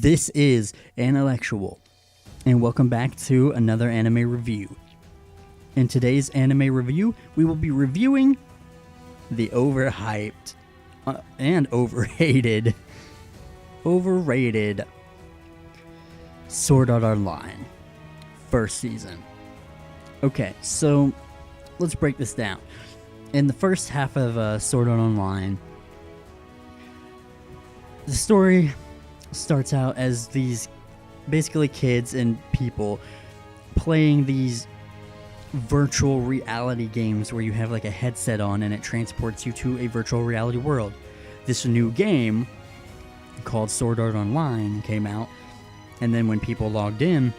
This is Intellectual, and welcome back to another anime review. In today's anime review, we will be reviewing the overhyped and overrated Sword Art Online first season. Okay, so let's break this down. In the first half of Sword Art Online, the story starts out as these basically kids and people playing these virtual reality games where you have like a headset on and it transports you to a virtual reality world. This new game called Sword Art Online came out, and then when people logged in,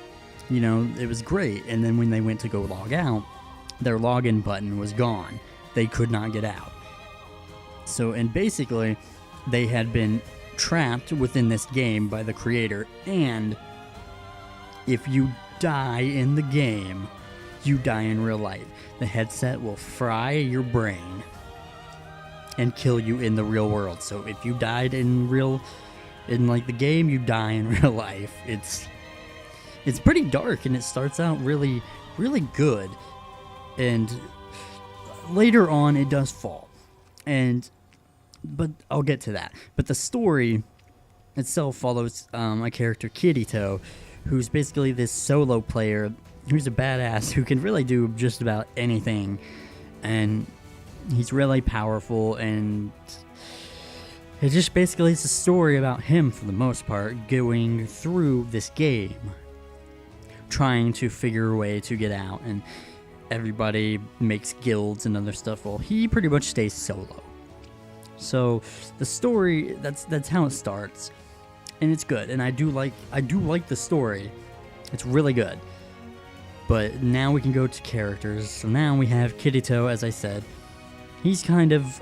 you know, it was great. And then when they went to go log out, their login button was gone. They could not get out. So, and basically, they had been trapped within this game by the creator, and if you die in the game, you die in real life. The headset will fry your brain and kill you in the real world. So if you died in the game, you die in real life. It's pretty dark, and it starts out really, really good, and later on it does fall, but I'll get to that. But the story itself follows a character, Kirito, who's basically this solo player who's a badass who can really do just about anything, and he's really powerful, and it just basically is a story about him for the most part going through this game, trying to figure a way to get out, and everybody makes guilds and other stuff. Well, he pretty much stays solo. So the story, that's how it starts, and it's good, and I do like the story. It's really good. But now we can go to characters. So now we have Kirito, as I said. He's kind of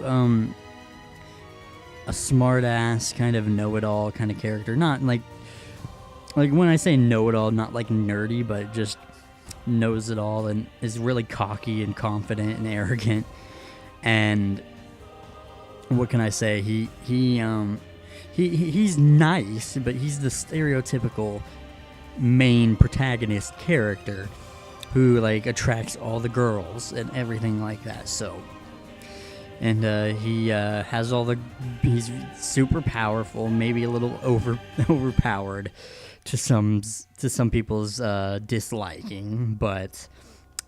a smart-ass, kind of know-it-all kind of character. Not like when I say know-it-all, not like nerdy, but just knows it all and is really cocky and confident and arrogant. And what can I say? He's nice, but he's the stereotypical main protagonist character who like attracts all the girls and everything like that. So, and he has he's super powerful, maybe a little overpowered to some people's disliking, but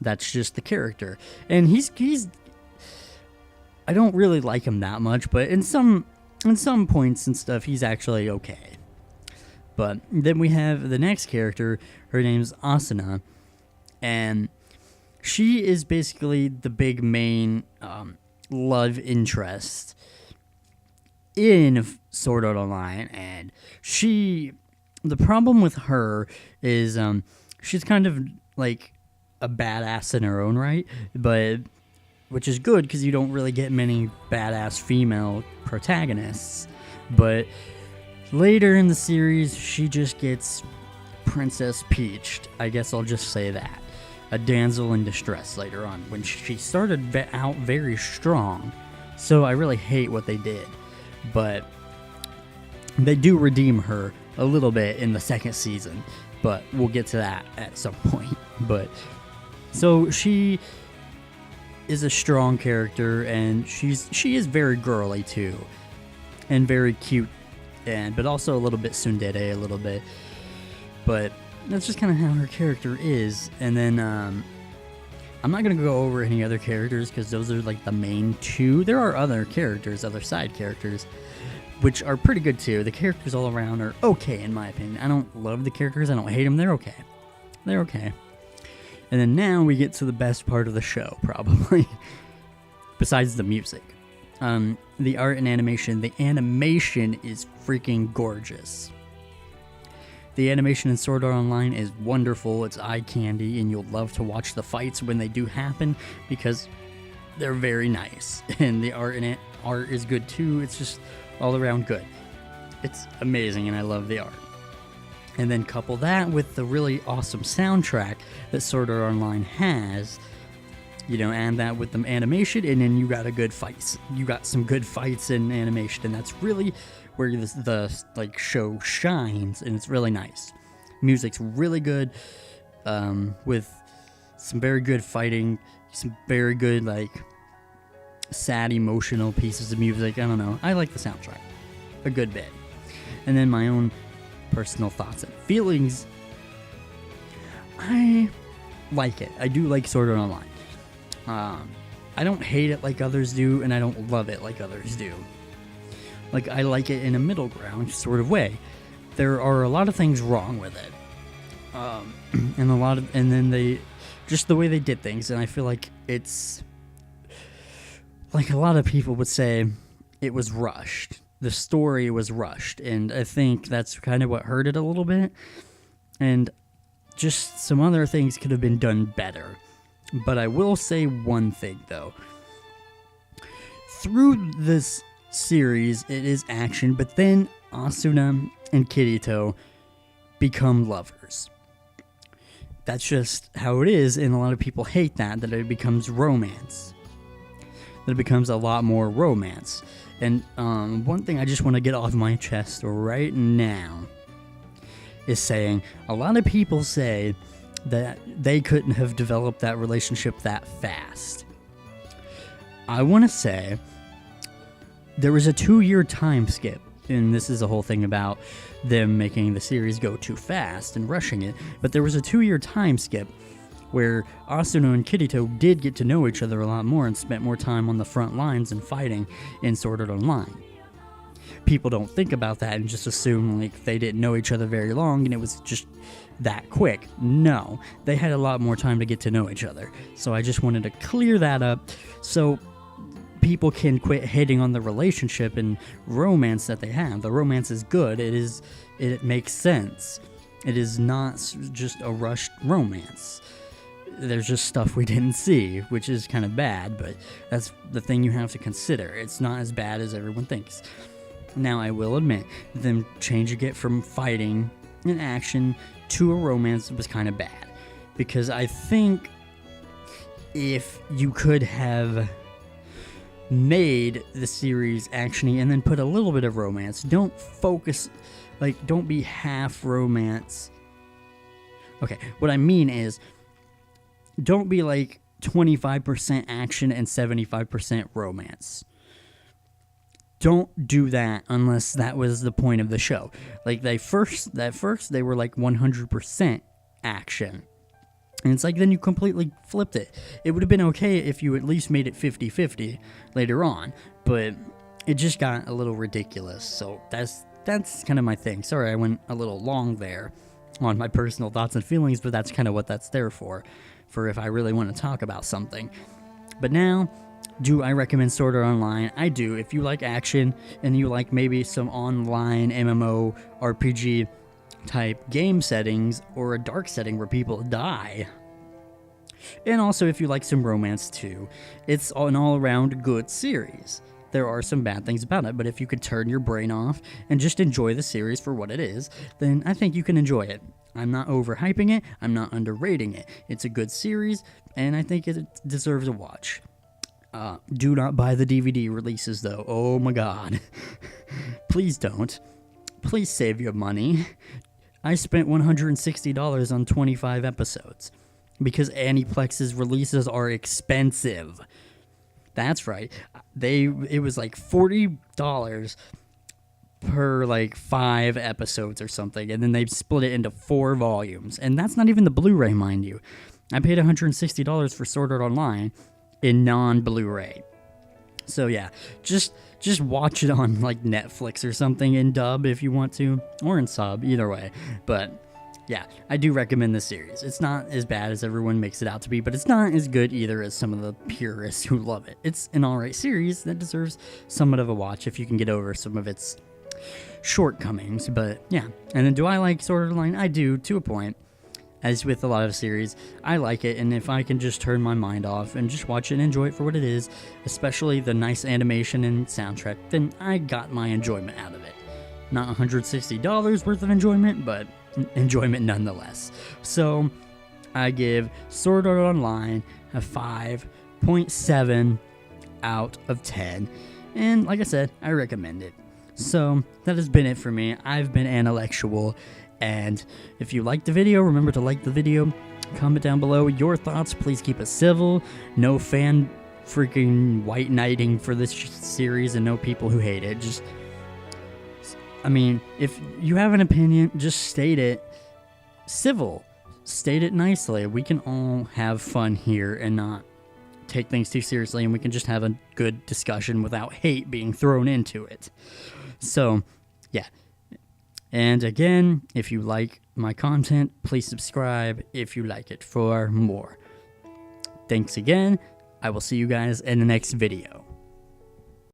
that's just the character. And he's I don't really like him that much, but in some points and stuff, he's actually okay. But then we have the next character. Her name's Asuna, and she is basically the big main love interest in Sword Art Online. And the problem with her is she's kind of like a badass in her own right, but which is good because you don't really get many badass female protagonists. But later in the series, she just gets Princess Peached. I guess I'll just say that. A damsel in distress later on, when she started out very strong. So I really hate what they did. But they do redeem her a little bit in the second season. But we'll get to that at some point. But so she is a strong character, and she is very girly too, and very cute, but also a little bit tsundere, a little bit. But that's just kind of how her character is. And then I'm not gonna go over any other characters because those are like the main two. There are other characters, other side characters, which are pretty good too. The characters all around are okay in my opinion. I don't love the characters. I don't hate them. They're okay. And then now we get to the best part of the show, probably, besides the music. The art and animation. The animation is freaking gorgeous. The animation in Sword Art Online is wonderful. It's eye candy, and you'll love to watch the fights when they do happen because they're very nice. And the art in it, art is good too. It's just all around good. It's amazing, and I love the art. And then couple that with the really awesome soundtrack that Sword Art Online has, you know, and that with the animation, and then you got a good fights. You got some good fights in animation, and that's really, where the like show shines, and it's really nice. Music's really good, with some very good fighting, some very good like sad emotional pieces of music. I don't know. I like the soundtrack a good bit. And then my own personal thoughts and feelings. I like it. I do like Sword Art Online. I don't hate it like others do, and I don't love it like others do. Like, I like it in a middle ground sort of way. There are a lot of things wrong with it. And then they, just the way they did things, and I feel like it's, like a lot of people would say, it was rushed. The story was rushed, and I think that's kind of what hurt it a little bit. And just some other things could have been done better. But I will say one thing, though. Through this series, it is action, but then Asuna and Kirito become lovers. That's just how it is, and a lot of people hate that it becomes romance. That it becomes a lot more romance. And one thing I just want to get off my chest right now is saying, a lot of people say that they couldn't have developed that relationship that fast. I want to say there was a 2-year time skip, and this is a whole thing about them making the series go too fast and rushing it, but there was a 2-year time skip where Asuna and Kirito did get to know each other a lot more and spent more time on the front lines and fighting in Sword Art Online. People don't think about that and just assume like they didn't know each other very long and it was just that quick. No, they had a lot more time to get to know each other. So I just wanted to clear that up so people can quit hating on the relationship and romance that they have. The romance is good. It makes sense. It is not just a rushed romance. There's just stuff we didn't see, which is kind of bad, but that's the thing you have to consider. It's not as bad as everyone thinks. Now, I will admit, them changing it from fighting and action to a romance was kind of bad. Because I think if you could have made the series actiony and then put a little bit of romance, don't be half romance. Okay, what I mean is, don't be like 25% action and 75% romance. Don't do that unless that was the point of the show. Like they were like 100% action. And it's like then you completely flipped it. It would have been okay if you at least made it 50-50 later on, but it just got a little ridiculous. So that's kind of my thing. Sorry, I went a little long there on my personal thoughts and feelings, but that's kind of what that's there for if I really want to talk about something. But now, do I recommend Sword Art Online? I do. If you like action and you like maybe some online MMO RPG type game settings or a dark setting where people die. And also if you like some romance too. It's an all-around good series. There are some bad things about it, but if you could turn your brain off and just enjoy the series for what it is, then I think you can enjoy it. I'm not overhyping it, I'm not underrating it. It's a good series, and I think it deserves a watch. Do not buy the DVD releases, though. Oh my god. Please don't. Please save your money. I spent $160 on 25 episodes, because Aniplex's releases are expensive. That's right. It was like $40 per like 5 episodes or something, and then they split it into 4 volumes, and that's not even the Blu-ray, mind you. I paid $160 for Sword Art Online in non-Blu-ray. So yeah, just watch it on like Netflix or something in dub if you want to, or in sub, either way. But yeah, I do recommend this series. It's not as bad as everyone makes it out to be, but it's not as good either as some of the purists who love it. It's an alright series that deserves somewhat of a watch if you can get over some of its shortcomings. But yeah, and then do I like Sword Art Online? I do, to a point. As with a lot of series, I like it, and if I can just turn my mind off and just watch it and enjoy it for what it is, especially the nice animation and soundtrack, then I got my enjoyment out of it. Not $160 worth of enjoyment, but enjoyment nonetheless. So, I give Sword Art Online a 5.7 out of 10, and like I said, I recommend it. So that has been it for me. I've been Analectual, and if you liked the video, remember to like the video, comment down below your thoughts. Please keep it civil. No fan freaking white knighting for this series, and no people who hate it. Just, I mean, if you have an opinion, just state it civil. State it nicely. We can all have fun here and not take things too seriously, and we can just have a good discussion without hate being thrown into it. So, yeah. And again, if you like my content, please subscribe if you like it for more. Thanks again. I will see you guys in the next video.